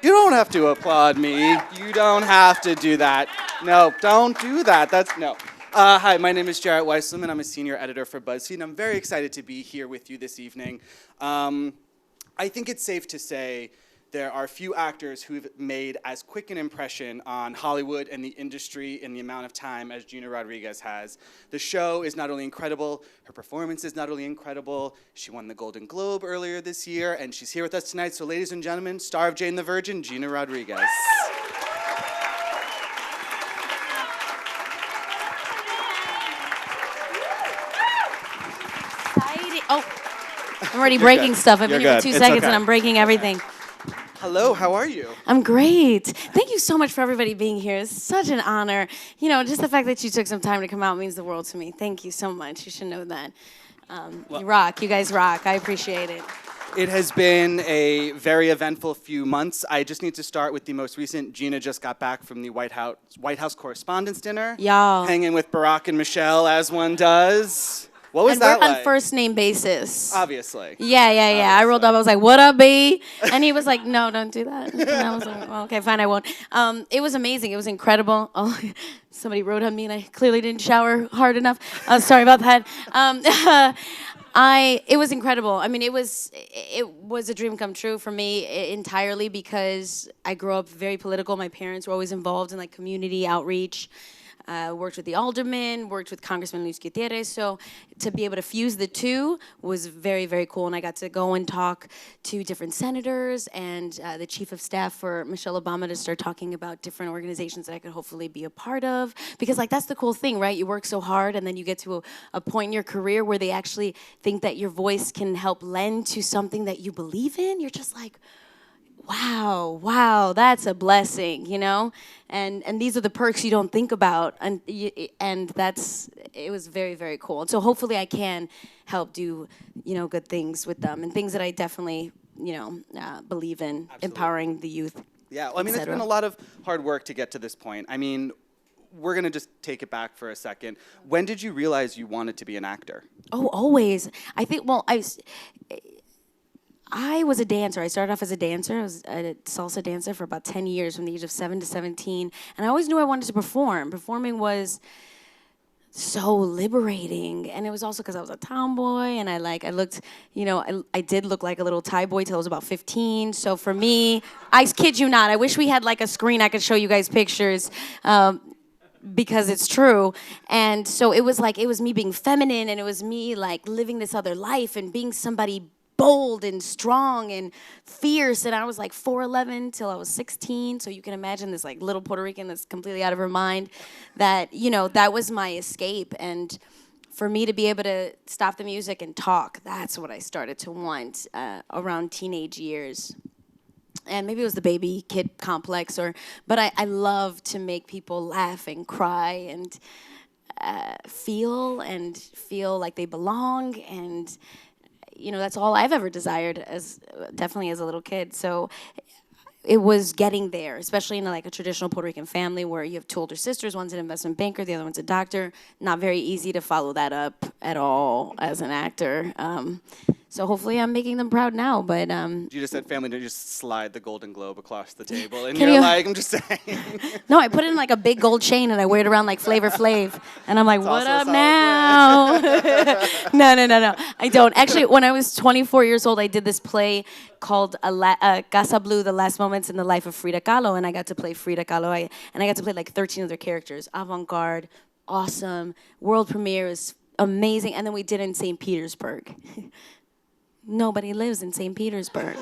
You don't have to applaud me. You don't have to do that. No, don't do that. No. Hi, my name is Jarett Wieselman. I'm a senior editor for BuzzFeed, and I'm very excited to be here with you this evening. I think it's safe to say there are few actors who've made as quick an impression on Hollywood and the industry in the amount of time as Gina Rodriguez has. The show is not only incredible, her performance is not only incredible, she won the Golden Globe earlier this year, and she's here with us tonight. So ladies and gentlemen, star of Jane the Virgin, Gina Rodriguez. Oh, I'm already breaking good. stuff. I've You're been here for good. 2 It's seconds okay. and I'm breaking everything. Hello, how are you? I'm great. Thank you so much for everybody being here. It's such an honor. You know, just the fact that you took some time to come out means the world to me. Thank you so much. You should know that. You rock. You guys rock. I appreciate it. It has been a very eventful few months. I just need to start with the most recent. Gina just got back from the White House Correspondents' Dinner. Y'all. Hanging with Barack and Michelle, as one does. What was And that we're like? on first name basis. Obviously. Yeah. I rolled up. I was like, "What up, B?" And he was like, "No, don't do that." And I was like, well, "Okay, fine, I won't." It was amazing. It was incredible. Oh, somebody wrote on me, and I clearly didn't shower hard enough. Sorry about that. It was incredible. I mean, it was a dream come true for me entirely because I grew up very political. My parents were always involved in like community outreach. Worked with the aldermen, worked with Congressman Luis Gutierrez, so to be able to fuse the two was very, very cool, and I got to go and talk to different senators and the chief of staff for Michelle Obama to start talking about different organizations that I could hopefully be a part of, because like that's the cool thing, right? You work so hard and then you get to a point in your career where they actually think that your voice can help lend to something that you believe in. You're just like, wow, that's a blessing, you know? And these are the perks you don't think about, and it was very, very cool. And so hopefully I can help do, you know, good things with them, and things that I definitely, you know, believe in. Absolutely. Empowering the youth. Yeah, well, I mean, it's been a lot of hard work to get to this point. I mean, we're gonna just take it back for a second. When did you realize you wanted to be an actor? Oh, always. I think, well, I was a dancer. I started off as a dancer. I was a salsa dancer for about 10 years from the age of 7 to 17. And I always knew I wanted to perform. Performing was so liberating. And it was also because I was a tomboy and I looked, you know, I did look like a little Thai boy till I was about 15. So for me, I kid you not, I wish we had like a screen I could show you guys pictures. Because it's true. And so it was me being feminine, and it was me like living this other life and being somebody bold and strong and fierce. And I was like 4'11" till I was 16. So you can imagine this like little Puerto Rican that's completely out of her mind. That, you know, that was my escape. And for me to be able to stop the music and talk, that's what I started to want around teenage years. And maybe it was the baby kid complex, but I love to make people laugh and cry and feel like they belong. And you know, that's all I've ever desired, definitely as a little kid. So it was getting there, especially in like a traditional Puerto Rican family where you have two older sisters. One's an investment banker, the other one's a doctor. Not very easy to follow that up at all as an actor. So hopefully I'm making them proud now, but... You just said family to just slide the Golden Globe across the table, and like, I'm just saying. No, I put it in like a big gold chain, and I wear it around like Flavor Flav, and I'm like, what up now? No, I don't. Actually, when I was 24 years old, I did this play called Casa Blue, The Last Moments in the Life of Frida Kahlo, and I got to play Frida Kahlo, and I got to play like 13 other characters. Avant-garde, awesome, world premiere is amazing, and then we did it in St. Petersburg. Nobody lives in St. Petersburg.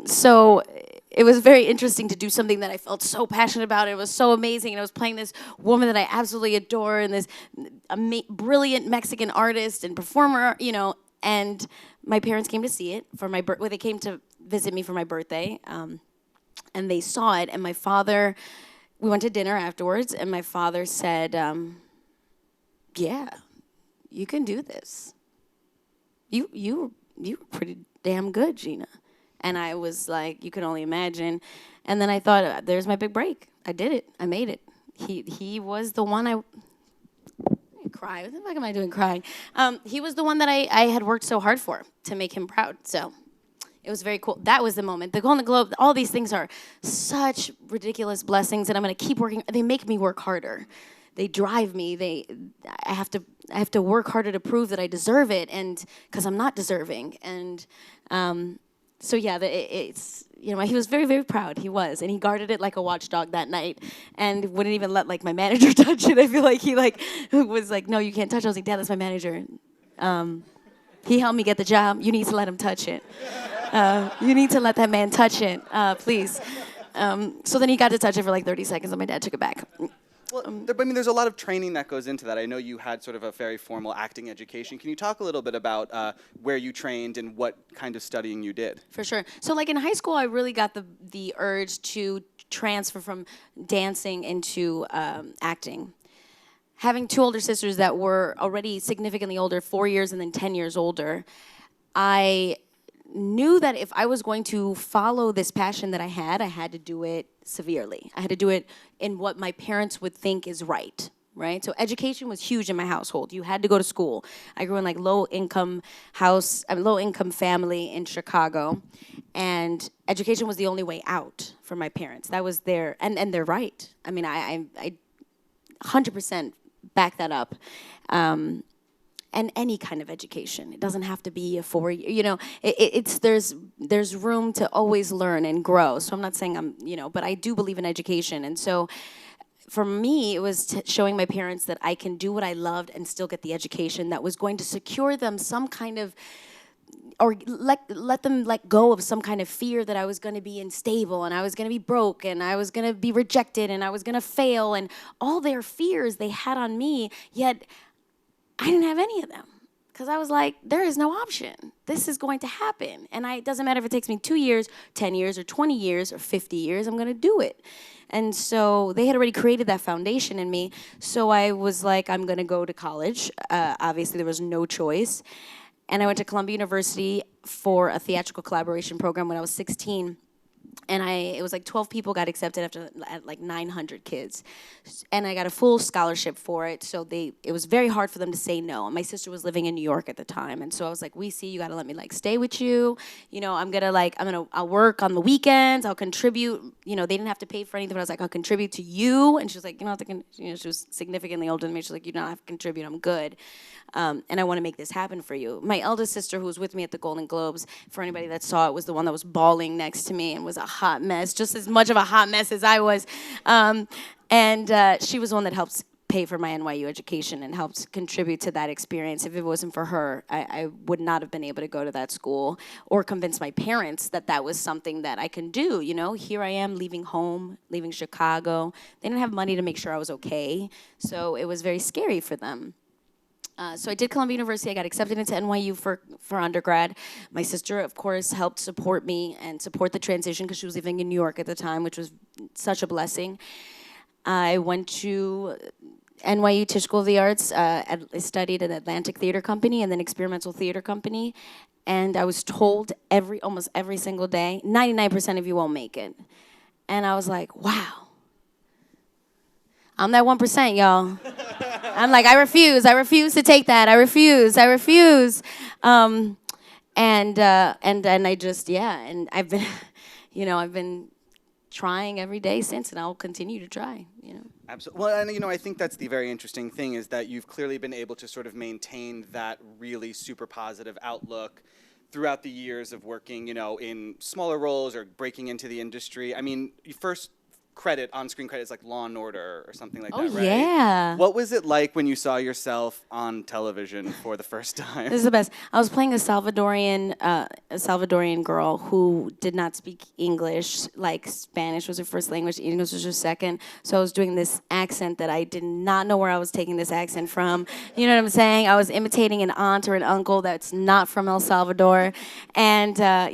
So it was very interesting to do something that I felt so passionate about. It was so amazing. And I was playing this woman that I absolutely adore and this brilliant Mexican artist and performer, you know, and my parents came to see it for my birthday. They came to visit me for my birthday, and they saw it. And my father, we went to dinner afterwards, and my father said, yeah, you can do this. You were pretty damn good, Gina. And I was like, you can only imagine. And then I thought, there's my big break. I did it. I made it. He was the one I cry. What the fuck am I doing crying? He was the one that I had worked so hard for to make him proud. So It was very cool. That was the moment. The Golden Globe, all these things are such ridiculous blessings, and I'm gonna keep working. They make me work harder. They drive me. I have to work harder to prove that I deserve it, and because I'm not deserving. And so yeah, it's he was very, very proud. He was, and he guarded it like a watchdog that night, and wouldn't even let like my manager touch it. I feel like he was like, no, you can't touch it. I was like, Dad, that's my manager. He helped me get the job. You need to let him touch it. You need to let that man touch it, please. So then he got to touch it for like 30 seconds, and my dad took it back. Well, I mean, there's a lot of training that goes into that. I know you had sort of a very formal acting education. Can you talk a little bit about where you trained and what kind of studying you did? For sure. So like in high school, I really got the urge to transfer from dancing into acting. Having two older sisters that were already significantly older, 4 years and then 10 years older, I knew that if I was going to follow this passion that I had to do it severely. I had to do it in what my parents would think is right? So education was huge in my household. You had to go to school. I grew in like low-income family in Chicago, and education was the only way out for my parents. That was and they're right. I mean, I 100% back that up. And any kind of education. It doesn't have to be a 4-year, there's room to always learn and grow. So I'm not saying but I do believe in education. And so for me, it was showing my parents that I can do what I loved and still get the education that was going to secure them some kind of, or let them let go of some kind of fear that I was going to be unstable and I was going to be broke and I was going to be rejected and I was going to fail and all their fears they had on me, yet I didn't have any of them because I was like, there is no option. This is going to happen. And it doesn't matter if it takes me 2 years, 10 years, or 20 years, or 50 years, I'm going to do it. And so they had already created that foundation in me. So I was like, I'm going to go to college. Obviously, there was no choice. And I went to Columbia University for a theatrical collaboration program when I was 16. And it was like 12 people got accepted at like 900 kids. And I got a full scholarship for it. So it was very hard for them to say no. And my sister was living in New York at the time. And so I was like, you got to let me like stay with you. I'll work on the weekends. I'll contribute. They didn't have to pay for anything, but I was like, I'll contribute to you. And she was like, she was significantly older than me. She's like, you don't have to contribute. I'm good. And I want to make this happen for you. My eldest sister, who was with me at the Golden Globes, for anybody that saw it, was the one that was bawling next to me and was a hot mess, just as much of a hot mess as I was. And she was the one that helped pay for my NYU education and helped contribute to that experience. If it wasn't for her, I would not have been able to go to that school or convince my parents that was something that I can do. Here I am leaving home, leaving Chicago. They didn't have money to make sure I was okay, so it was very scary for them. So I did Columbia University. I got accepted into NYU for undergrad. My sister, of course, helped support me and support the transition because she was living in New York at the time, which was such a blessing. I went to NYU Tisch School of the Arts. I studied at Atlantic Theater Company and then Experimental Theater Company. And I was told almost every single day, 99% of you won't make it. And I was like, wow. I'm that 1%, y'all. I'm like, I refuse to take that. I refuse. And I just, and I've been, I've been trying every day since, and I'll continue to try, Absolutely. Well, and I think that's the very interesting thing is that you've clearly been able to sort of maintain that really super positive outlook throughout the years of working, in smaller roles or breaking into the industry. I mean, you first on-screen credit is like Law and Order or something like that, right? Yeah. What was it like when you saw yourself on television for the first time? This is the best. I was playing a Salvadorian girl who did not speak English. Like Spanish was her first language, English was her second. So I was doing this accent that I did not know where I was taking this accent from. You know what I'm saying? I was imitating an aunt or an uncle that's not from El Salvador. And, I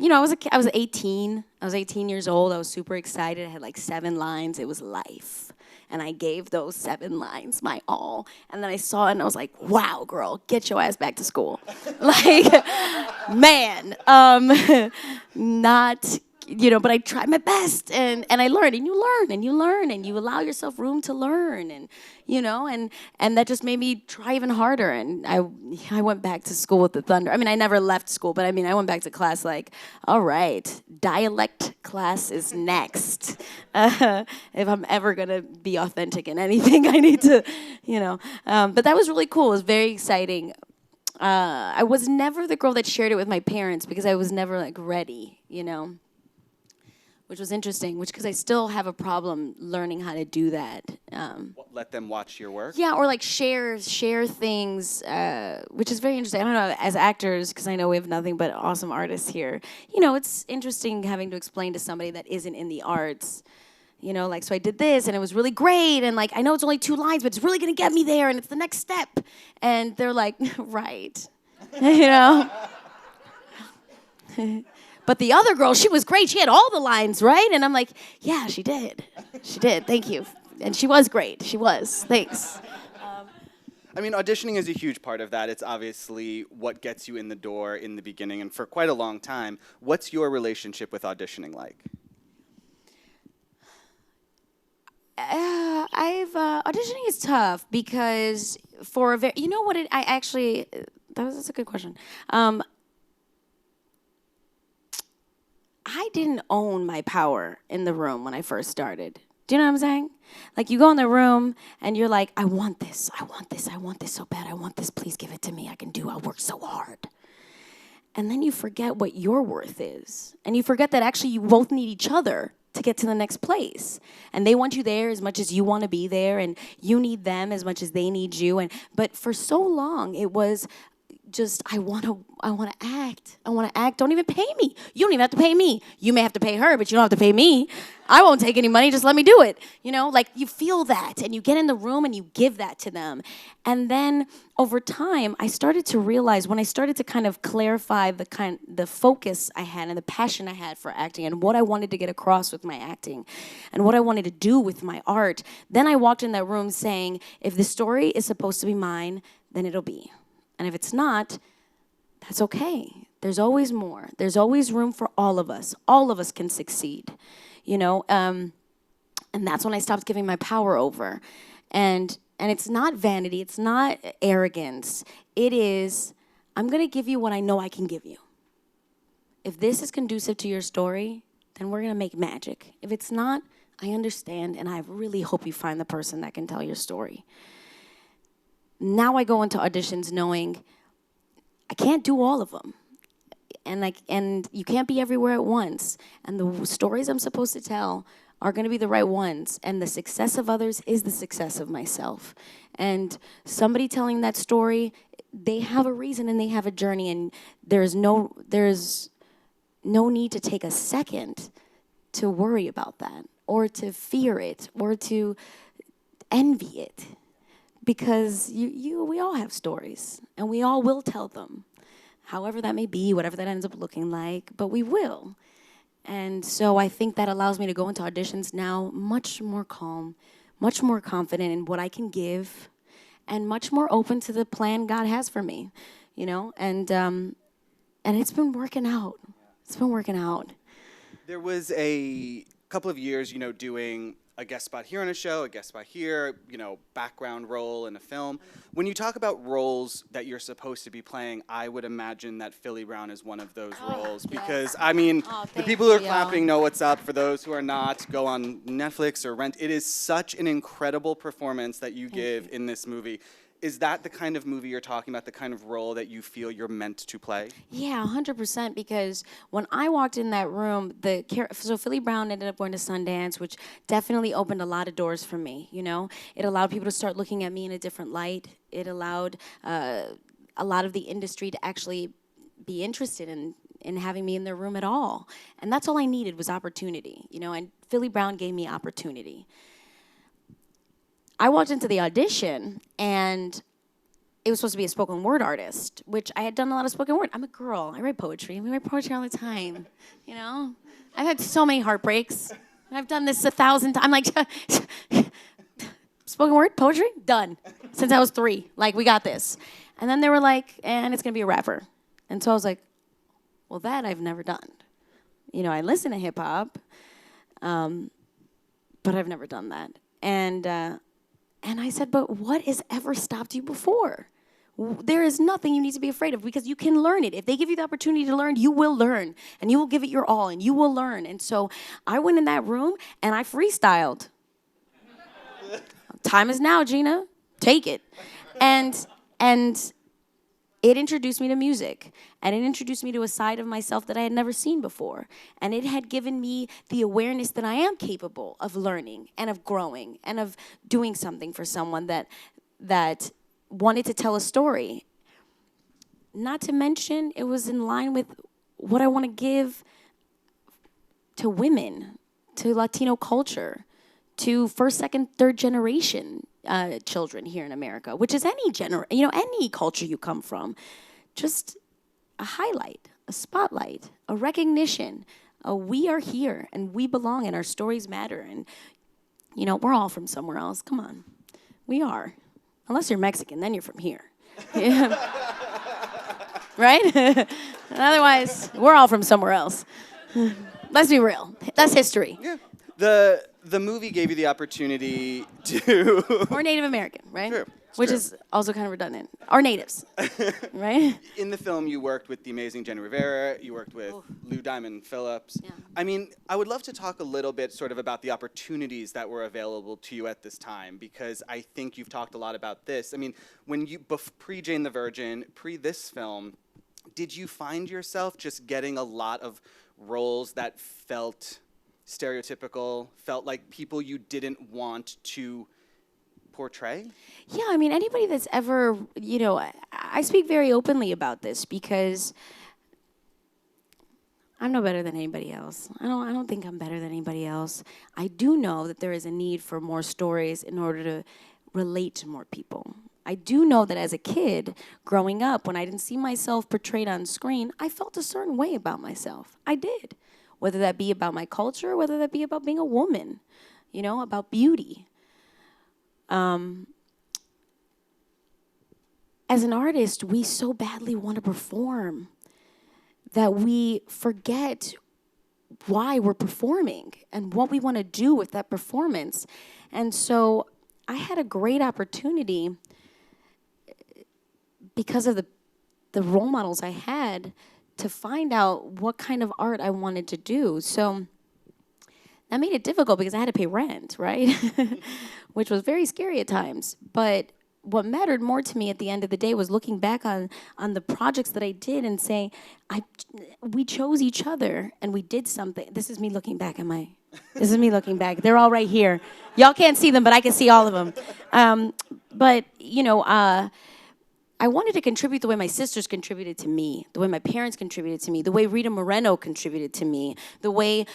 was 18. I was 18 years old. I was super excited. I had like 7 lines. It was life. And I gave those 7 lines my all. And then I saw it and I was like, wow, girl, get your ass back to school. Like, man, not but I tried my best, and I learned, and you learn, and you learn, and you allow yourself room to learn, and and that just made me try even harder. And I went back to school with the thunder. I mean, I never left school, but I mean, I went back to class like, all right, dialect class is next. If I'm ever gonna be authentic in anything, I need to, But that was really cool. It was very exciting. I was never the girl that shared it with my parents because I was never like ready, which was interesting. Because I still have a problem learning how to do that. Let them watch your work? Yeah, or like share things, which is very interesting. I don't know, as actors, because I know we have nothing but awesome artists here. It's interesting having to explain to somebody that isn't in the arts. So I did this, and it was really great, and I know it's only 2 lines, but it's really gonna get me there, and it's the next step. And they're like, right, But the other girl, she was great. She had all the lines, right? And I'm like, yeah, she did. She did. Thank you. And she was great. She was. Thanks. I mean, auditioning is a huge part of that. It's obviously what gets you in the door in the beginning and for quite a long time. What's your relationship with auditioning like? Auditioning is tough because for a very, that's a good question. I didn't own my power in the room when I first started. Do you know what I'm saying? Like, you go in the room and you're like, I want this so bad, I want this, please give it to me, I'll work so hard. And then you forget what your worth is. And you forget that actually you both need each other to get to the next place. And they want you there as much as you want to be there, and you need them as much as they need you. But for so long, it was just, I want to act. Don't even pay me. You don't even have to pay me. You may have to pay her, but you don't have to pay me. I won't take any money. Just let me do it. You feel that, and you get in the room and you give that to them. And then over time, I started to realize, when I started to kind of clarify the focus I had and the passion I had for acting and what I wanted to get across with my acting and what I wanted to do with my art, then I walked in that room saying, if the story is supposed to be mine, then it'll be. And if it's not, that's okay. There's always more. There's always room for all of us. All of us can succeed, And that's when I stopped giving my power over. And it's not vanity. It's not arrogance. It is, I'm going to give you what I know I can give you. If this is conducive to your story, then we're going to make magic. If it's not, I understand, and I really hope you find the person that can tell your story. Now I go into auditions knowing I can't do all of them. And you can't be everywhere at once. And the stories I'm supposed to tell are going to be the right ones. And the success of others is the success of myself. And somebody telling that story, they have a reason and they have a journey. And there's no need to take a second to worry about that, or to fear it, or to envy it. Because we all have stories, and we all will tell them, however that may be, whatever that ends up looking like, but we will. And so I think that allows me to go into auditions now much more calm, much more confident in what I can give, and much more open to the plan God has for me, and it's been working out. It's been working out. There was a couple of years, doing a guest spot here on a show, a guest spot here, background role in a film. When you talk about roles that you're supposed to be playing, I would imagine that Philly Brown is one of those roles. Because, the people who are clapping know what's up. For those who are not, go on Netflix or rent. It is such an incredible performance that you give in this movie. Is that the kind of movie you're talking about, the kind of role that you feel you're meant to play? Yeah, 100%, because when I walked in that room, so Philly Brown ended up going to Sundance, which definitely opened a lot of doors for me, It allowed people to start looking at me in a different light. It allowed a lot of the industry to actually be interested in having me in their room at all. And that's all I needed was opportunity, and Philly Brown gave me opportunity. I walked into the audition, and it was supposed to be a spoken word artist, which I had done a lot of spoken word. I'm a girl. I write poetry. We write poetry all the time, I've had so many heartbreaks. I've done this 1,000 times. I'm like, spoken word, poetry, done. Since I was 3. Like, we got this. And then they were like, and it's going to be a rapper. And so I was like, well, that I've never done. I listen to hip hop, but I've never done that. And I said, but what has ever stopped you before? There is nothing you need to be afraid of because you can learn it. If they give you the opportunity to learn, you will learn, and you will give it your all, and you will learn. And so I went in that room and I freestyled. Time is now, Gina. Take it. And it introduced me to music, and it introduced me to a side of myself that I had never seen before. And it had given me the awareness that I am capable of learning and of growing and of doing something for someone that wanted to tell a story. Not to mention, it was in line with what I want to give to women, to Latino culture, to first, second, third generation children here in America, which is any culture you come from. Just a highlight, a spotlight, a recognition. We are here and we belong and our stories matter. And, we're all from somewhere else. Come on. We are. Unless you're Mexican, then you're from here. Right? Otherwise, we're all from somewhere else. Let's be real. That's history. Yeah. The movie gave you the opportunity to... Or Native American, right? True. Which is also kind of redundant. Or natives, right? In the film, you worked with the amazing Jenny Rivera. You worked with Lou Diamond Phillips. Yeah. I mean, I would love to talk a little bit sort of about the opportunities that were available to you at this time, because I think you've talked a lot about this. I mean, when you, pre-Jane the Virgin, pre this film, did you find yourself just getting a lot of roles that felt stereotypical, felt like people you didn't want to portray? Yeah, I mean, anybody that's ever, I speak very openly about this because I'm no better than anybody else. I don't think I'm better than anybody else. I do know that there is a need for more stories in order to relate to more people. I do know that as a kid, growing up, when I didn't see myself portrayed on screen, I felt a certain way about myself. I did. Whether that be about my culture, whether that be about being a woman, about beauty. As an artist, we so badly want to perform that we forget why we're performing and what we want to do with that performance. And so I had a great opportunity because of the role models I had to find out what kind of art I wanted to do. So that made it difficult because I had to pay rent, right? Which was very scary at times. But what mattered more to me at the end of the day was looking back on the projects that I did and saying, we chose each other and we did something. This is me looking back this is me looking back. They're all right here. Y'all can't see them, but I can see all of them. I wanted to contribute the way my sisters contributed to me, the way my parents contributed to me, the way Rita Moreno contributed to me, the way,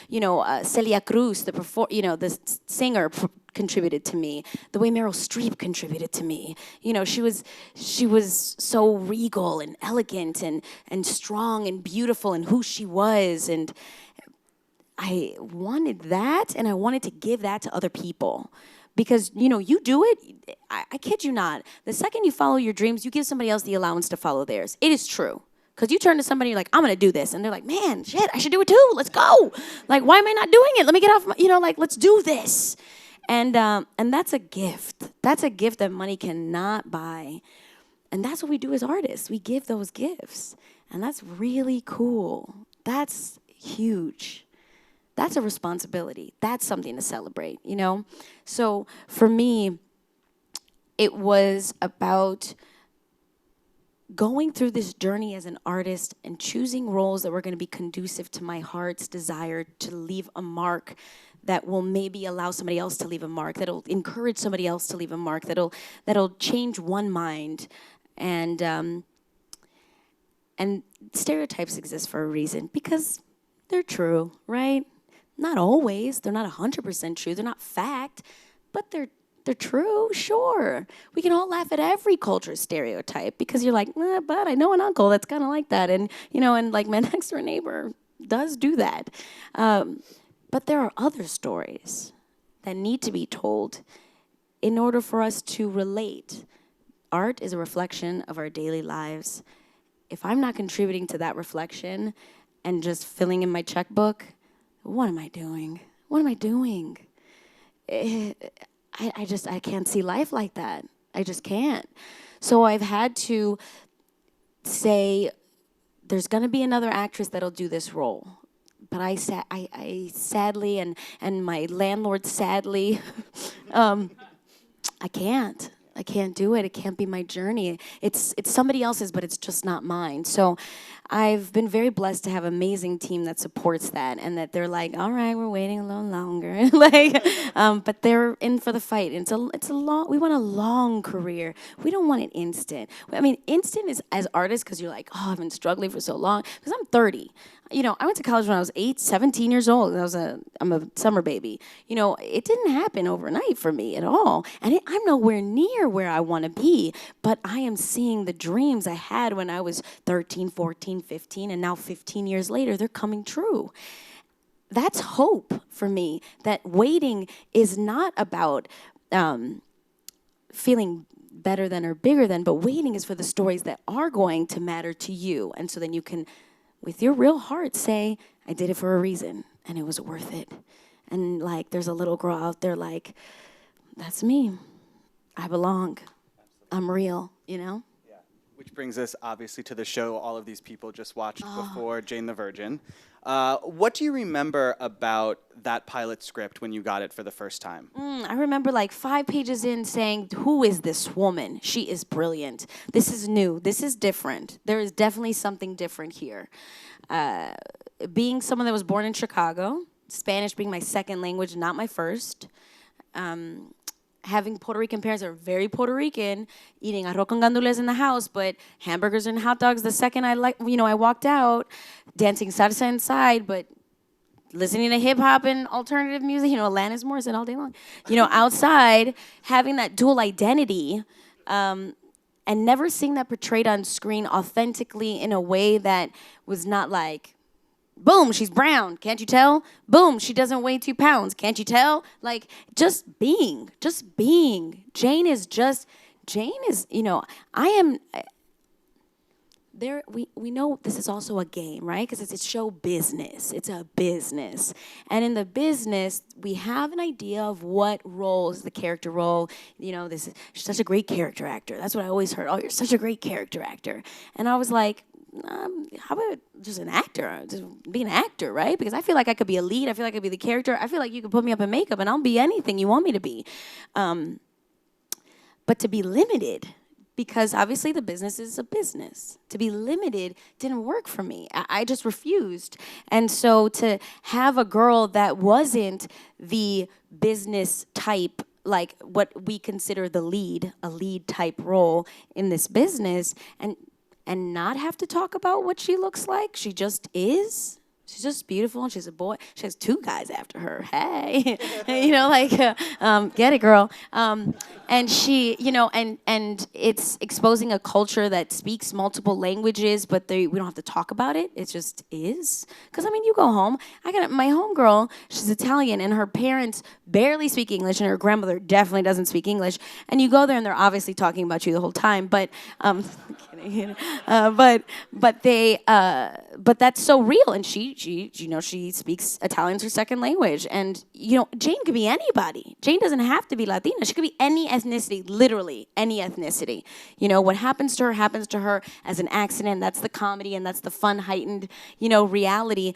Celia Cruz, the singer, contributed to me, the way Meryl Streep contributed to me. She was so regal and elegant and strong and beautiful in who she was. And I wanted that, and I wanted to give that to other people. Because, you do it, I kid you not. The second you follow your dreams, you give somebody else the allowance to follow theirs. It is true. Because you turn to somebody, you're like, I'm going to do this. And they're like, man, shit, I should do it too. Let's go. Like, why am I not doing it? Let me get off, let's do this. And that's a gift. That's a gift that money cannot buy. And that's what we do as artists. We give those gifts. And that's really cool. That's huge. That's a responsibility. That's something to celebrate, So for me, it was about going through this journey as an artist and choosing roles that were going to be conducive to my heart's desire to leave a mark that will maybe allow somebody else to leave a mark, that'll encourage somebody else to leave a mark, that'll change one mind. And stereotypes exist for a reason because they're true, right? Not always. They're not 100% true. They're not fact, but they're true, sure. We can all laugh at every culture stereotype because you're like, but I know an uncle that's kind of like that. And, and like my next door neighbor does do that. But there are other stories that need to be told in order for us to relate. Art is a reflection of our daily lives. If I'm not contributing to that reflection, and just filling in my checkbook, what am I doing? What am I doing? I can't see life like that. I just can't. So I've had to say, there's going to be another actress that'll do this role. But I sadly, and my landlord sadly, I can't. I can't do it. It can't be my journey. It's somebody else's, but it's just not mine. So I've been very blessed to have an amazing team that supports that, and that they're like, all right, we're waiting a little longer. But they're in for the fight. And it's a long. We want a long career. We don't want it instant. I mean, instant is as artists, because you're like, oh, I've been struggling for so long. Because I'm 30. I went to college when I was 17 years old. I'm a summer baby. It didn't happen overnight for me at all. And I'm nowhere near where I want to be. But I am seeing the dreams I had when I was 13, 14, 15, and now 15 years later, they're coming true. That's hope for me, that waiting is not about feeling better than or bigger than, but waiting is for the stories that are going to matter to you. And so then you can, with your real heart, say, I did it for a reason, and it was worth it. And like, there's a little girl out there like, that's me. I belong. I'm real, Yeah. Which brings us, obviously, to the show all of these people just watched before, Jane the Virgin. What do you remember about that pilot script when you got it for the first time? I remember like 5 pages in saying, who is this woman? She is brilliant. This is new. This is different. There is definitely something different here. Being someone that was born in Chicago, Spanish being my second language, not my first, having Puerto Rican parents that are very Puerto Rican, eating arroz con gandules in the house, but hamburgers and hot dogs the second I walked out, dancing salsa inside, but listening to hip hop and alternative music, Alanis Morissette all day long. Outside, having that dual identity, and never seeing that portrayed on screen authentically in a way that was not like, boom, she's brown, can't you tell? Boom, she doesn't weigh 2 pounds, can't you tell? Like, just being. Jane is, I am, there, we know this is also a game, right? Because it's show business, it's a business. And in the business, we have an idea of what role is the character role. She's such a great character actor. That's what I always heard. Oh, you're such a great character actor. And I was like, how about just an actor? Just be an actor, right? Because I feel like I could be a lead. I feel like I could be the character. I feel like you could put me up in makeup and I'll be anything you want me to be. But to be limited, because obviously the business is a business. To be limited didn't work for me. I just refused. And so to have a girl that wasn't the business type, like what we consider a lead type role in this business, and not have to talk about what she looks like. She just is. She's just beautiful, and she's a boy. She has 2 guys after her. Hey, get it, girl. And she, and it's exposing a culture that speaks multiple languages, but we don't have to talk about it. It just is. Because you go home. I got my homegirl. She's Italian, and her parents barely speak English, and her grandmother definitely doesn't speak English. And you go there, and they're obviously talking about you the whole time. But kidding. But that's so real, and she speaks Italian as her second language, and Jane could be anybody. Jane doesn't have to be Latina. She could be any ethnicity, literally any ethnicity. What happens to her as an accident. That's the comedy, and that's the fun, heightened, reality.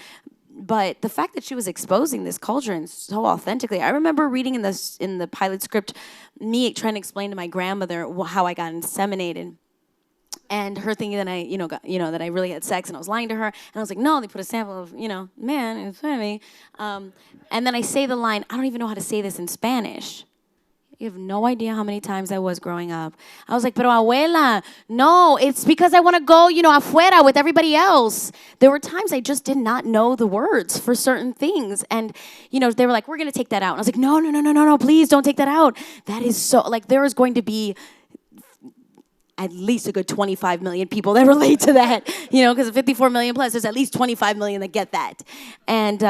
But the fact that she was exposing this culture and so authentically, I remember reading in the pilot script, me trying to explain to my grandmother how I got inseminated. And her thinking that that I really had sex, and I was lying to her. And I was like, no, they put a sample of, man in front of me. And then I say the line, I don't even know how to say this in Spanish. You have no idea how many times I was growing up. I was like, pero abuela, no, it's because I want to go, afuera with everybody else. There were times I just did not know the words for certain things. And, they were like, we're going to take that out. And I was like, no, please don't take that out. That is so, like, there is going to be at least a good 25 million people that relate to that, because 54 million plus, there's at least 25 million that get that. And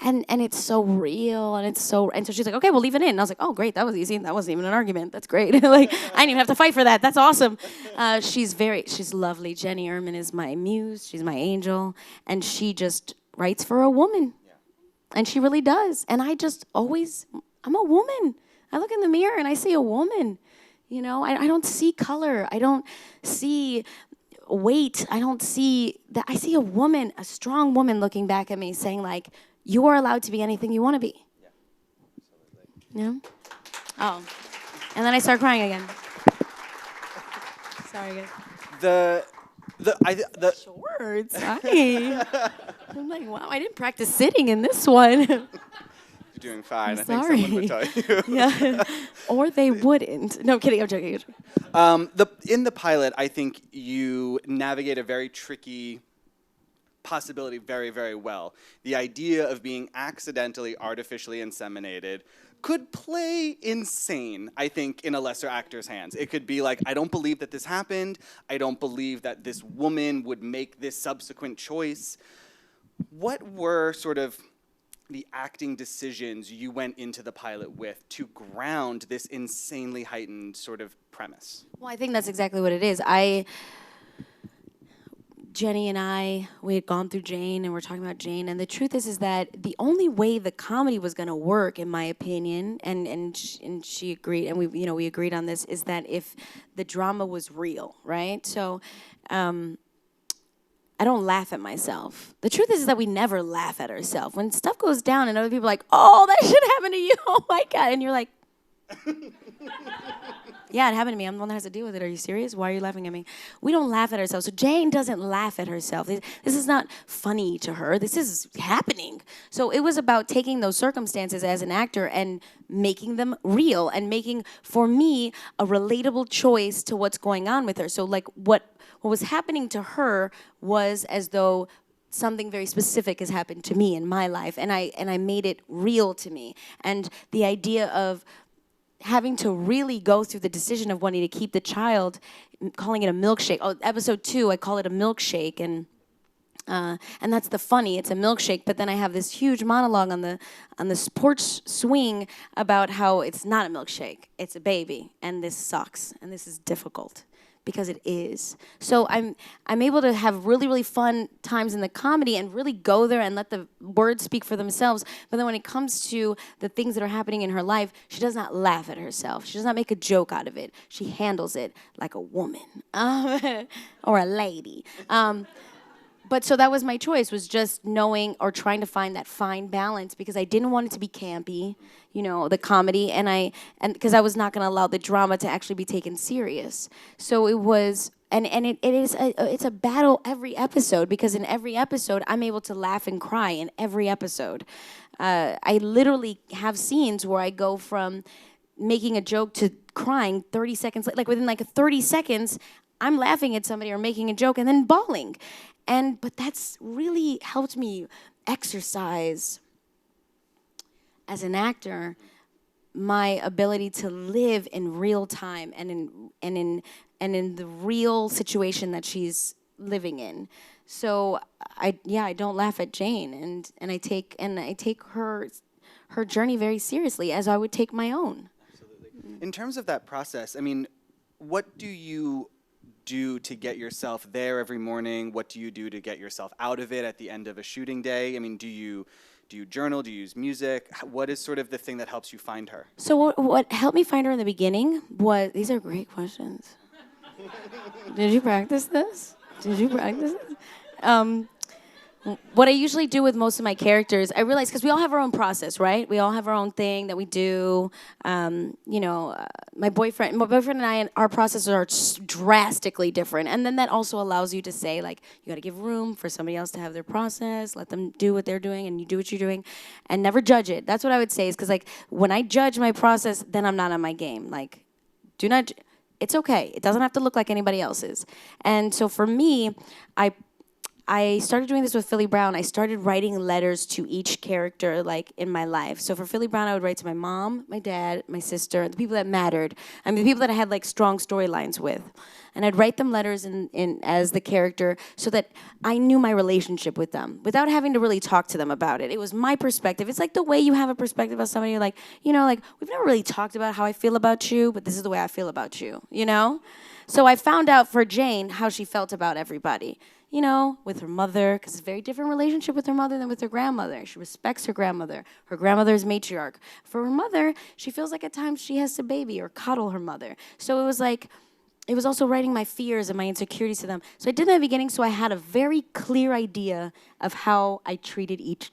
and it's so real, and so she's like, okay, we'll leave it in. And I was like, oh, great, that was easy. That wasn't even an argument. That's great. Like, I didn't even have to fight for that. That's awesome. She's lovely. Jenny Erman is my muse. She's my angel, and she just writes for a woman, and she really does. And I just always, I'm a woman. I look in the mirror and I see a woman. You know, I don't see color. I don't see weight. I don't see that. I see a woman, a strong woman looking back at me saying, like, you are allowed to be anything you want to be. Yeah, absolutely. Yeah? Oh. And then I start crying again. Sorry, guys. The Shorts. Hi. I'm like, wow, I didn't practice sitting in this one. You're doing fine. I'm I think sorry. someone would tell you. Yeah. Or they wouldn't. No, kidding. I'm joking. In the pilot, I think you navigate a very tricky possibility very, very well. The idea of being accidentally artificially inseminated could play insane, I think, in a lesser actor's hands. It could be like, I don't believe that this happened. I don't believe that this woman would make this subsequent choice. What were sort of the acting decisions you went into the pilot with to ground this insanely heightened sort of premise? Well, I think that's exactly what it is. Jenny and I, we had gone through Jane, and we're talking about Jane, and the truth is that the only way the comedy was going to work, in my opinion, and she agreed, and we agreed on this, is that if the drama was real, right? So, I don't laugh at myself. The truth is that we never laugh at ourselves. When stuff goes down and other people are like, oh, that should happen to you, oh my God, and you're like, yeah, it happened to me. I'm the one that has to deal with it. Are you serious? Why are you laughing at me? We don't laugh at ourselves. So Jane doesn't laugh at herself. This is not funny to her. This is happening. So it was about taking those circumstances as an actor and making them real and making, for me, a relatable choice to what's going on with her. So like what was happening to her was as though something very specific has happened to me in my life, and I made it real to me. And the idea of having to really go through the decision of wanting to keep the child, calling it a milkshake. Oh, episode 2, I call it a milkshake, and that's the funny. It's a milkshake, but then I have this huge monologue on the porch swing about how it's not a milkshake. It's a baby, and this sucks, and this is difficult. Because it is. So I'm able to have really, really fun times in the comedy and really go there and let the words speak for themselves. But then when it comes to the things that are happening in her life, she does not laugh at herself. She does not make a joke out of it. She handles it like a woman or a lady. But so that was my choice, was just knowing or trying to find that fine balance, because I didn't want it to be campy, you know, the comedy, and because I was not going to allow the drama to actually be taken serious. So it was, it's a battle every episode, because in every episode I'm able to laugh and cry in every episode. I literally have scenes where I go from making a joke to crying 30 seconds, like within like 30 seconds, I'm laughing at somebody or making a joke and then bawling. But that's really helped me exercise as an actor my ability to live in real time and in the real situation that she's living in. So I don't laugh at Jane, and I take her journey very seriously, as I would take my own. Absolutely. In terms of that process, I mean, what do you do to get yourself there every morning? What do you do to get yourself out of it at the end of a shooting day? I mean, do you journal? Do you use music? What is sort of the thing that helps you find her? So what helped me find her in the beginning was, these are great questions. Did you practice this? What I usually do with most of my characters, I realize, because we all have our own process, right? We all have our own thing that we do. My boyfriend and I, our processes are drastically different. And then that also allows you to say, like, you got to give room for somebody else to have their process, let them do what they're doing, and you do what you're doing, and never judge it. That's what I would say, is because, like, when I judge my process, then I'm not on my game. Like, do not, it's okay. It doesn't have to look like anybody else's. And so for me, I started doing this with Philly Brown. I started writing letters to each character, like, in my life. So for Philly Brown, I would write to my mom, my dad, my sister, the people that mattered. I mean, the people that I had, like, strong storylines with. And I'd write them letters in as the character so that I knew my relationship with them without having to really talk to them about it. It was my perspective. It's like the way you have a perspective of somebody, you're like, you know, like, we've never really talked about how I feel about you, but this is the way I feel about you, you know? So I found out for Jane how she felt about everybody. You know, with her mother, because it's a very different relationship with her mother than with her grandmother. She respects her grandmother. Her grandmother is matriarch. For her mother, she feels like at times she has to baby or cuddle her mother. So it was like, it was also writing my fears and my insecurities to them. So I did that in the beginning so I had a very clear idea of how I treated each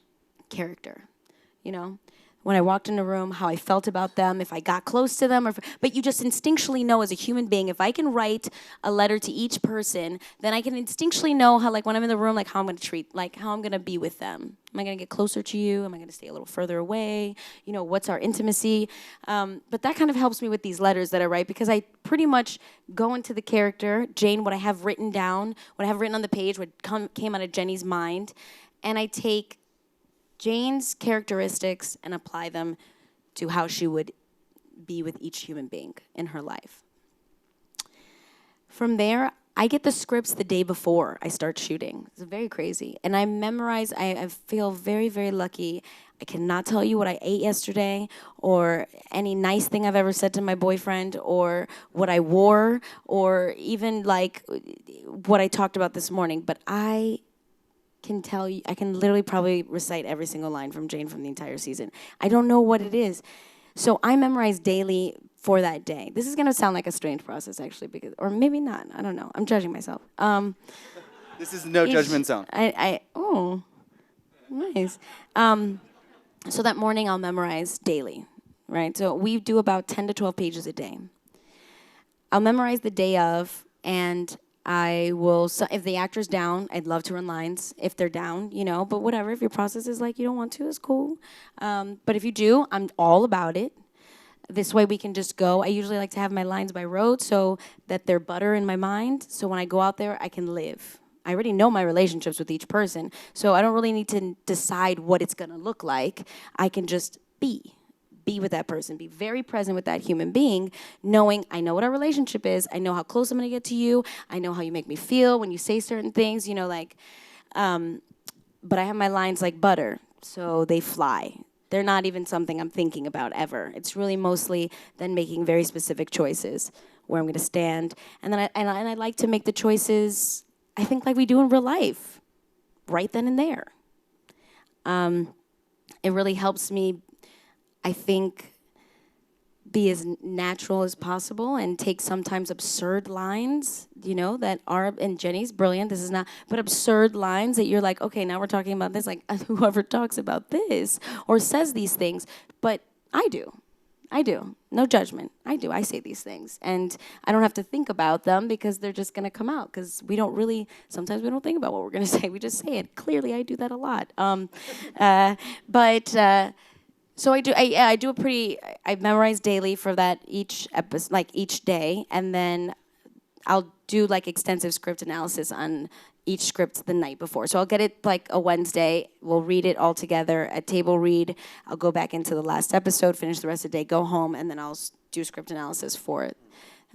character, you know? When I walked in a room, how I felt about them, if I got close to them, but you just instinctually know as a human being, if I can write a letter to each person, then I can instinctually know how, like, when I'm in the room, like, how I'm going to treat, like, how I'm going to be with them. Am I going to get closer to you? Am I going to stay a little further away? You know, what's our intimacy? But that kind of helps me with these letters that I write because I pretty much go into the character, Jane, what I have written down, what I have written on the page, what came out of Jenny's mind, and I take Jane's characteristics and apply them to how she would be with each human being in her life. From there, I get the scripts the day before I start shooting. It's very crazy. And I memorize, I feel very, very lucky. I cannot tell you what I ate yesterday or any nice thing I've ever said to my boyfriend or what I wore or even like what I talked about this morning. But I can tell you, I can literally probably recite every single line from Jane from the entire season. I don't know what it is. So I memorize daily for that day. This is gonna sound like a strange process actually, because, or maybe not, I don't know, I'm judging myself. This is no judgment zone. Oh, nice. So that morning I'll memorize daily, right? So we do about 10 to 12 pages a day. I'll memorize the day of, and I will, so if the actor's down, I'd love to run lines if they're down, you know, but whatever, if your process is like you don't want to, it's cool. But if you do, I'm all about it. This way we can just go. I usually like to have my lines by rote so that they're butter in my mind, so when I go out there, I can live. I already know my relationships with each person, so I don't really need to decide what it's gonna look like. I can just be with that person, be very present with that human being, knowing I know what our relationship is, I know how close I'm gonna get to you, I know how you make me feel when you say certain things, you know, like, but I have my lines like butter, so they fly. They're not even something I'm thinking about ever. It's really mostly then making very specific choices where I'm gonna stand, and then I like to make the choices, I think like we do in real life, right then and there. It really helps me, I think, be as natural as possible and take sometimes absurd lines, you know, that are, and Jenny's brilliant, this is not, but absurd lines that you're like, okay, now we're talking about this, like whoever talks about this or says these things, but I do, no judgment, I say these things, and I don't have to think about them because they're just gonna come out, because we don't really, sometimes we don't think about what we're gonna say, we just say it. Clearly I do that a lot, so I memorize daily for that each episode, like each day, and then I'll do like extensive script analysis on each script the night before. So I'll get it like a Wednesday, we'll read it all together, a table read, I'll go back into the last episode, finish the rest of the day, go home, and then I'll do script analysis for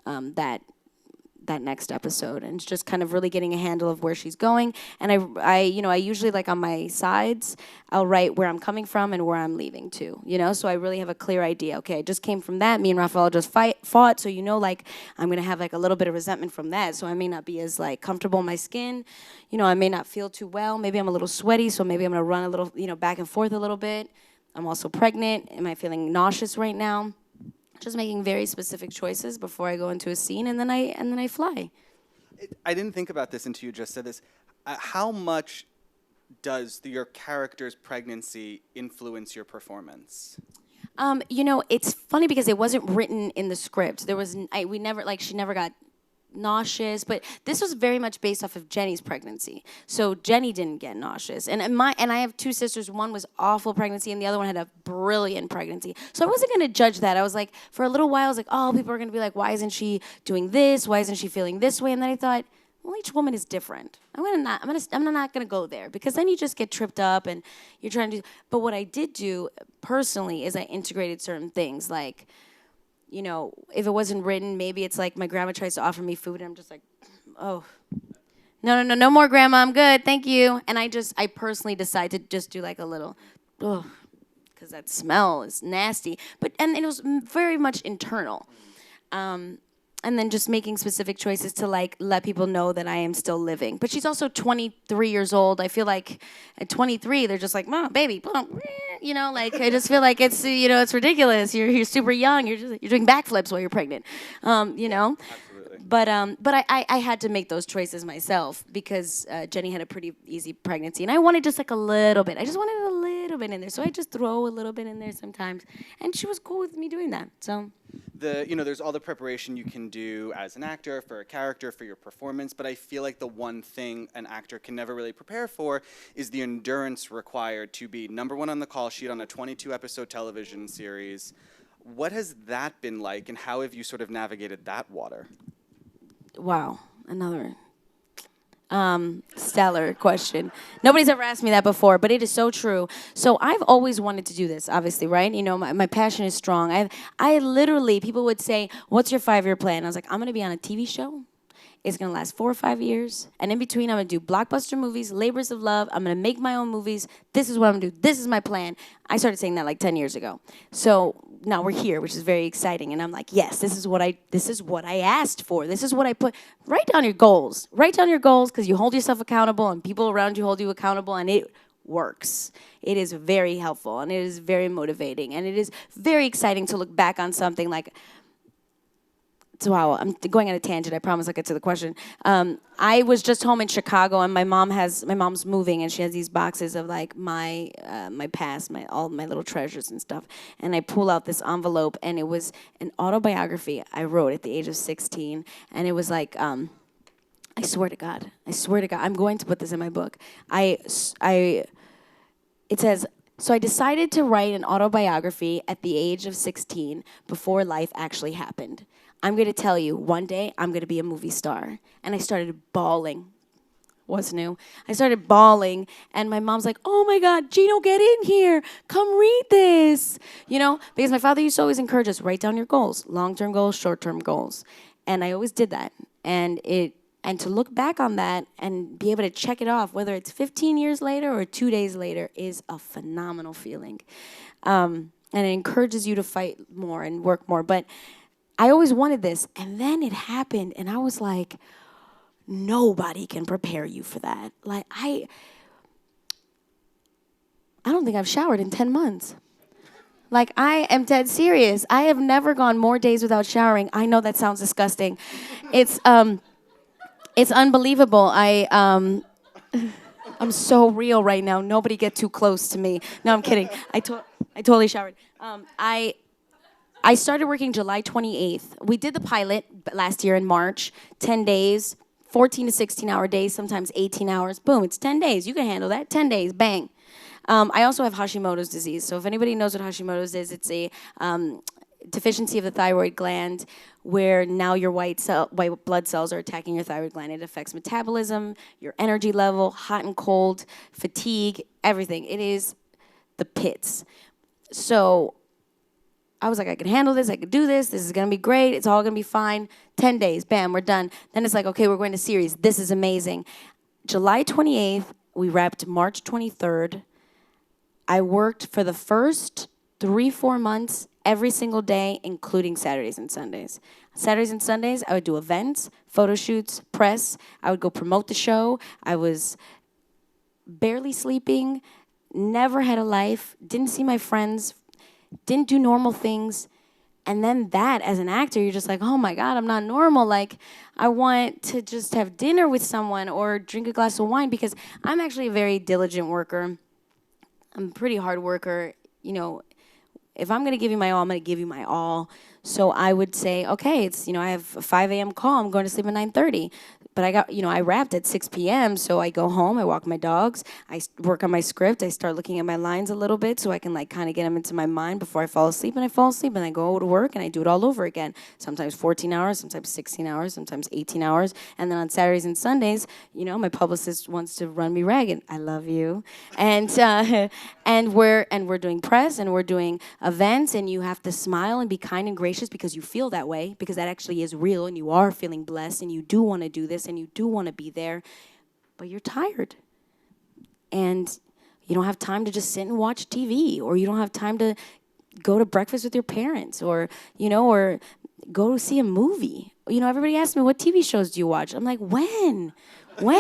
that next episode, and it's just kind of really getting a handle of where she's going. And I usually, like, on my sides, I'll write where I'm coming from and where I'm leaving to, you know, so I really have a clear idea. Okay, I just came from that, me and Rafael just fought, so you know, like, I'm gonna have like a little bit of resentment from that, so I may not be as like comfortable in my skin, you know, I may not feel too well, maybe I'm a little sweaty, so maybe I'm gonna run a little, you know, back and forth a little bit. I'm also pregnant, am I feeling nauseous right now? Just making very specific choices before I go into a scene, and then I fly. I didn't think about this until you just said this. How much does your character's pregnancy influence your performance? You know, it's funny because it wasn't written in the script. She never got nauseous, but this was very much based off of Jenny's pregnancy. So Jenny didn't get nauseous, and I have two sisters. One was awful pregnancy, and the other one had a brilliant pregnancy. So I wasn't gonna judge that. I was like, for a little while, I was like, oh, people are gonna be like, why isn't she doing this? Why isn't she feeling this way? And then I thought, well, each woman is different. I'm not gonna go there because then you just get tripped up and you're trying to. But what I did do personally is I integrated certain things like, you know, if it wasn't written, maybe it's like my grandma tries to offer me food and I'm just like, oh, no more, grandma, I'm good, thank you. And I personally decide to just do like a little, ugh, because that smell is nasty. And it was very much internal. And then just making specific choices to like let people know that I am still living. But she's also 23 years old. I feel like at 23, they're just like, "Mom, baby," you know, like I just feel like it's, you know, it's ridiculous. You're super young. You're doing backflips while you're pregnant, you know. Absolutely. But I had to make those choices myself because Jenny had a pretty easy pregnancy, and I wanted just like a little bit. I just wanted a little bit in there, so I just throw a little bit in there sometimes, and she was cool with me doing that. So. You know, there's all the preparation you can do as an actor for a character, for your performance, but I feel like the one thing an actor can never really prepare for is the endurance required to be #1 on the call sheet on a 22-episode television series. What has that been like, and how have you sort of navigated that water? Wow, another stellar question. Nobody's ever asked me that before, but it is so true. So I've always wanted to do this, obviously, right? You know, my passion is strong. I literally, people would say, "What's your 5-year plan?" I was like, "I'm gonna be on a TV show. It's gonna last 4 or 5 years, and in between, I'm gonna do blockbuster movies, labors of love. I'm gonna make my own movies. This is what I'm gonna do. This is my plan." I started saying that like 10 years ago. So now we're here, which is very exciting, and I'm like, yes, this is what I asked for. This is what I put. Write down your goals. Write down your goals because you hold yourself accountable, and people around you hold you accountable, and it works. It is very helpful, and it is very motivating, and it is very exciting to look back on something like. So wow, I'm going on a tangent. I promise I'll get to the question. I was just home in Chicago, and my mom's moving, and she has these boxes of like my past, all my little treasures and stuff. And I pull out this envelope, and it was an autobiography I wrote at the age of 16, and it was like, I swear to God, I'm going to put this in my book. It says. So I decided to write an autobiography at the age of 16 before life actually happened. I'm going to tell you, one day I'm going to be a movie star. And I started bawling. What's new? I started bawling, and my mom's like, "Oh my God, Gino, get in here. Come read this." You know, because my father used to always encourage us, write down your goals, long-term goals, short-term goals. And I always did that. And to look back on that and be able to check it off, whether it's 15 years later or 2 days later, is a phenomenal feeling. And it encourages you to fight more and work more. But I always wanted this. And then it happened. And I was like, nobody can prepare you for that. Like, I don't think I've showered in 10 months. Like, I am dead serious. I have never gone more days without showering. I know that sounds disgusting. It's unbelievable. I'm so real right now. Nobody get too close to me. No, I'm kidding. I totally showered. I started working July 28th. We did the pilot last year in March. 10 days, 14 to 16-hour days, sometimes 18 hours. Boom, it's 10 days. You can handle that. 10 days, bang. I also have Hashimoto's disease. So if anybody knows what Hashimoto's is, it's a deficiency of the thyroid gland where now your white blood cells are attacking your thyroid gland. It affects metabolism, your energy level, hot and cold, fatigue, everything. It is the pits. So I was like, I can handle this, I can do this, this is gonna be great, it's all gonna be fine. 10 days, bam, we're done. Then it's like, okay, we're going to series, this is amazing. July 28th, we wrapped March 23rd. I worked for the first 3-4 months every single day, including Saturdays and Sundays. Saturdays and Sundays, I would do events, photo shoots, press. I would go promote the show. I was barely sleeping, never had a life, didn't see my friends, didn't do normal things. And then that, as an actor, you're just like, oh my God, I'm not normal. Like, I want to just have dinner with someone or drink a glass of wine because I'm actually a very diligent worker. I'm a pretty hard worker. You know, if I'm going to give you my all, I'm going to give you my all. So I would say, okay, it's, I have a 5 a.m. call, I'm going to sleep at 9:30. But I wrapped at 6 p.m., so I go home, I walk my dogs, I work on my script, I start looking at my lines a little bit so I can kind of get them into my mind before I fall asleep, and I fall asleep, and I go to work, and I do it all over again. Sometimes 14 hours, sometimes 16 hours, sometimes 18 hours, and then on Saturdays and Sundays, my publicist wants to run me ragged. I love you. And and we're doing press, and we're doing events, and you have to smile and be kind and gracious because you feel that way, because that actually is real, and you are feeling blessed, and you do want to do this, and you do want to be there, but you're tired. And you don't have time to just sit and watch TV, or you don't have time to go to breakfast with your parents, or go see a movie. Everybody asks me, what TV shows do you watch? I'm like, when? But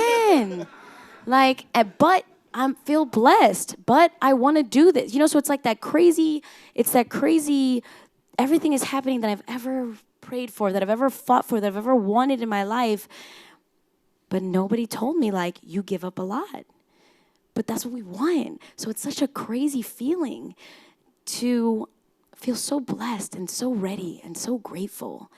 I feel blessed, but I want to do this. So it's like that crazy, everything is happening that I've ever prayed for, that I've ever fought for, that I've ever wanted in my life. But nobody told me, you give up a lot. But that's what we want. So it's such a crazy feeling to feel so blessed and so ready and so grateful.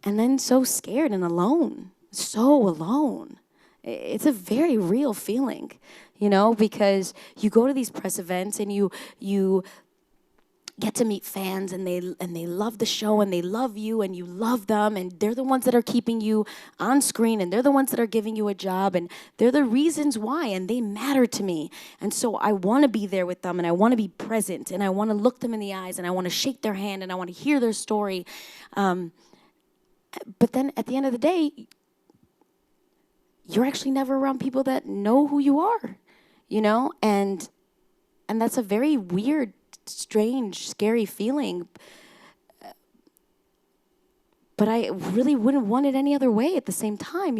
And then so scared and alone. So alone. It's a very real feeling, because you go to these press events and you get to meet fans, and they love the show, and they love you, and you love them, and they're the ones that are keeping you on screen, and they're the ones that are giving you a job, and they're the reasons why, and they matter to me. And so I want to be there with them, and I want to be present, and I want to look them in the eyes, and I want to shake their hand, and I want to hear their story. But then at the end of the day, you're actually never around people that know who you are, and that's a very weird, strange, scary feeling. But I really wouldn't want it any other way at the same time,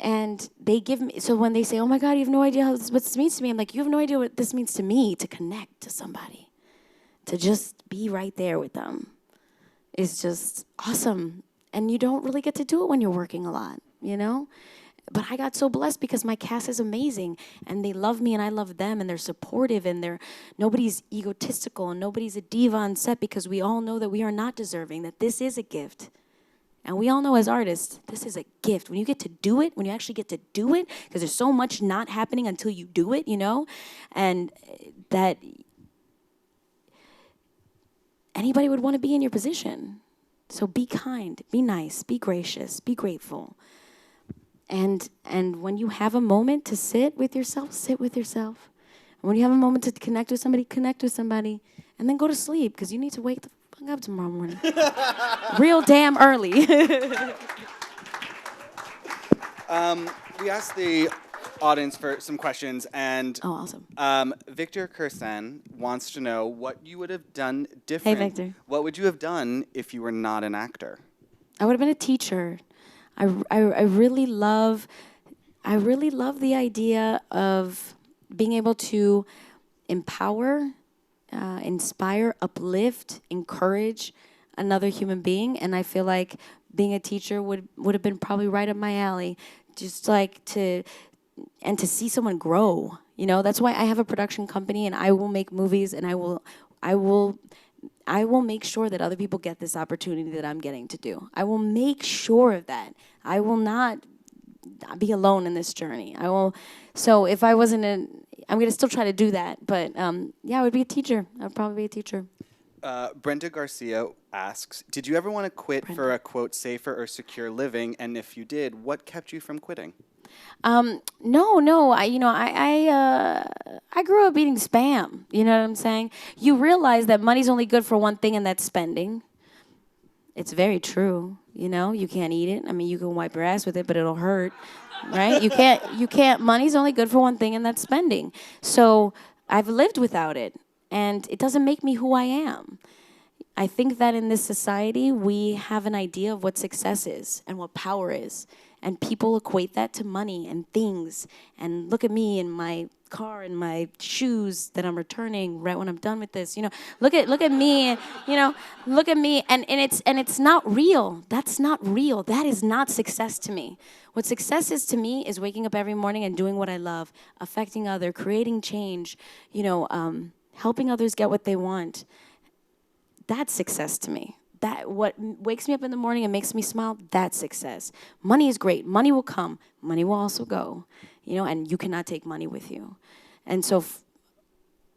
And they give me, so when they say, oh my God, you have no idea what this means to me, I'm like, you have no idea what this means to me, to connect to somebody, to just be right there with them. It's just awesome. And you don't really get to do it when you're working a lot, But I got so blessed because my cast is amazing, and they love me and I love them, and they're supportive, and nobody's egotistical, and nobody's a diva on set, because we all know that we are not deserving, that this is a gift. And we all know as artists, this is a gift. When you get to do it, when you actually get to do it, because there's so much not happening until you do it, and that anybody would want to be in your position. So be kind, be nice, be gracious, be grateful. And when you have a moment to sit with yourself, sit with yourself. And when you have a moment to connect with somebody, and then go to sleep, because you need to wake the fuck up tomorrow morning. Real damn early. We asked the audience for some questions, and oh, awesome. Victor Kursan wants to know what you would have done different. Hey, Victor. What would you have done if you were not an actor? I would have been a teacher. I really love the idea of being able to empower, inspire, uplift, encourage another human being, and I feel like being a teacher would have been probably right up my alley. Just to see someone grow, That's why I have a production company, and I will make movies, and I will make sure that other people get this opportunity that I'm getting to do. I will make sure of that. I will not be alone in this journey. So if I wasn't I'm going to still try to do that. But I would be a teacher. I would probably be a teacher. Brenda Garcia asks, did you ever want to quit for a, quote, safer or secure living? And if you did, what kept you from quitting? No. I grew up eating Spam. You know what I'm saying? You realize that money's only good for one thing, and that's spending. It's very true. You can't eat it. I mean, you can wipe your ass with it, but it'll hurt, right? You can't. Money's only good for one thing, and that's spending. So I've lived without it, and it doesn't make me who I am. I think that in this society, we have an idea of what success is and what power is. And people equate that to money and things. And look at me and my car and my shoes that I'm returning right when I'm done with this. Look at me. Look at me. And it's not real. That's not real. That is not success to me. What success is to me is waking up every morning and doing what I love, affecting others, creating change. Helping others get what they want. that's success to me. That what wakes me up in the morning and makes me smile, that's success. Money is great. Money will come. Money will also go. And you cannot take money with you. And so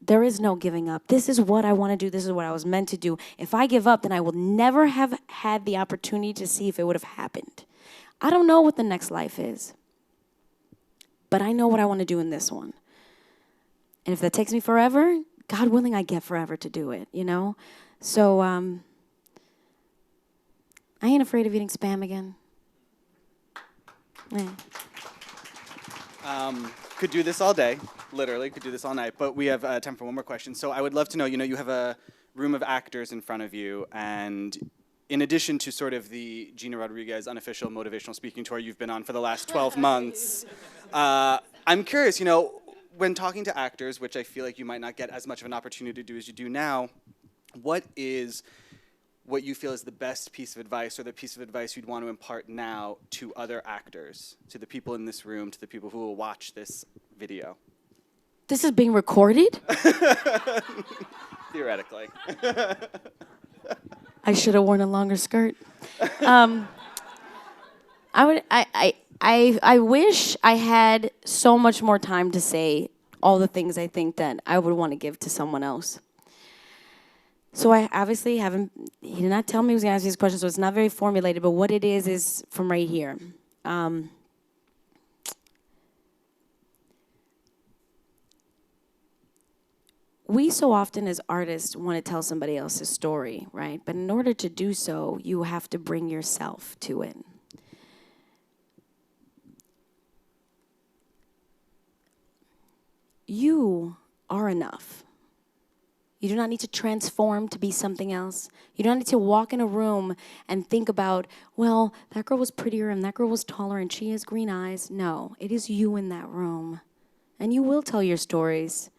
there is no giving up. This is what I want to do. This is what I was meant to do. If I give up, then I will never have had the opportunity to see if it would have happened. I don't know what the next life is, but I know what I want to do in this one. And if that takes me forever, God willing, I get forever to do it, So I ain't afraid of eating Spam again. Yeah. Could do this all day, literally, could do this all night, but we have time for one more question. So I would love to know, you have a room of actors in front of you, and in addition to sort of the Gina Rodriguez unofficial motivational speaking tour you've been on for the last 12 months, I'm curious, when talking to actors, which I feel like you might not get as much of an opportunity to do as you do now, what is what you feel is the best piece of advice or the piece of advice you'd want to impart now to other actors, to the people in this room, to the people who will watch this video? This is being recorded? Theoretically. I should have worn a longer skirt. I wish I had so much more time to say all the things I think that I would want to give to someone else. So I obviously he did not tell me he was going to ask me this question, so it's not very formulated, but what it is from right here. We so often as artists want to tell somebody else's story, right? But in order to do so, you have to bring yourself to it. You are enough. You do not need to transform to be something else. You don't need to walk in a room and think about, well, that girl was prettier and that girl was taller and she has green eyes. No, it is you in that room. And you will tell your stories.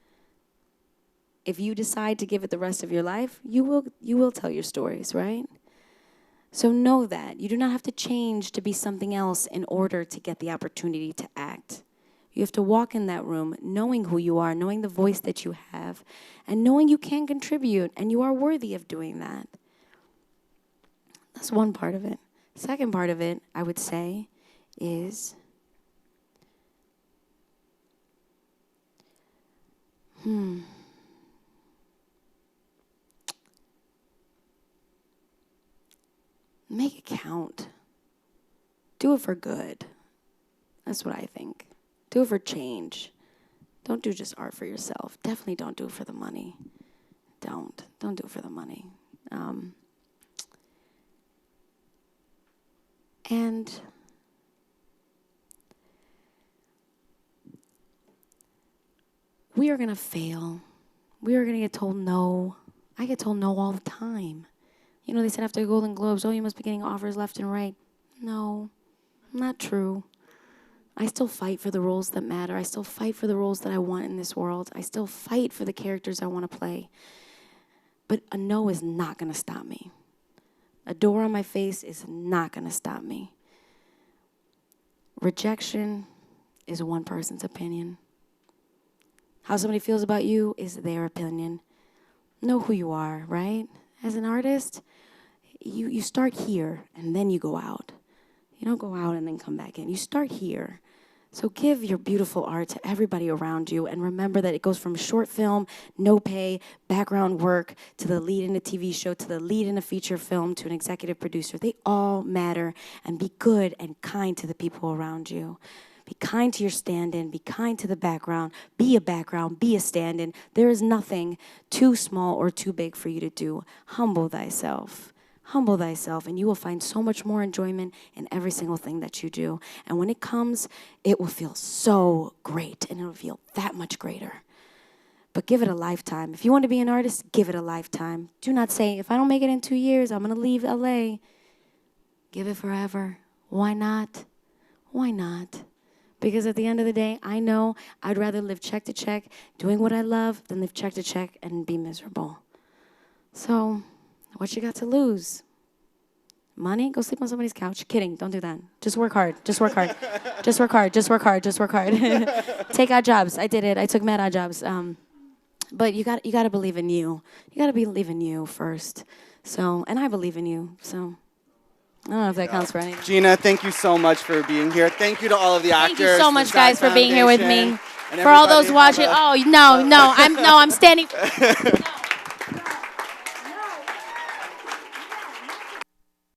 If you decide to give it the rest of your life, you will tell your stories, right? So know that. You do not have to change to be something else in order to get the opportunity to act. You have to walk in that room knowing who you are, knowing the voice that you have, and knowing you can contribute and you are worthy of doing that. That's one part of it. Second part of it, I would say, is make it count. Do it for good. That's what I think. Do it for change. Don't do just art for yourself. Definitely don't do it for the money. Don't do it for the money. And we are going to fail. We are going to get told no. I get told no all the time. They said after the Golden Globes, oh, you must be getting offers left and right. No, not true. I still fight for the roles that matter. I still fight for the roles that I want in this world. I still fight for the characters I want to play. But a no is not going to stop me. A door on my face is not going to stop me. Rejection is one person's opinion. How somebody feels about you is their opinion. Know who you are, right? As an artist, you start here and then you go out. You don't go out and then come back in. You start here. So give your beautiful art to everybody around you and remember that it goes from short film, no pay, background work, to the lead in a TV show, to the lead in a feature film, to an executive producer. They all matter, and be good and kind to the people around you. Be kind to your stand-in, be kind to the background, be a stand-in. There is nothing too small or too big for you to do. Humble thyself. Humble thyself, and you will find so much more enjoyment in every single thing that you do. And when it comes, it will feel so great, and it will feel that much greater. But give it a lifetime. If you want to be an artist, give it a lifetime. Do not say, if I don't make it in 2 years, I'm going to leave LA. Give it forever. Why not? Why not? Because at the end of the day, I know I'd rather live check to check, doing what I love, than live check to check and be miserable. So what you got to lose? Money? Go sleep on somebody's couch. Kidding. Don't do that. Just work hard. Just work hard. Just work hard. Just work hard. Just work hard. Take odd jobs. I did it. I took mad odd jobs. But you got to believe in you. You got to believe in you first. So, and I believe in you. So, I don't know if that counts for anything. Gina, thank you so much for being here. Thank you to all of the actors. Thank you so much, the guys, SAG for being here with me. Foundation, and For all those everybody have watching, a- I'm standing. No.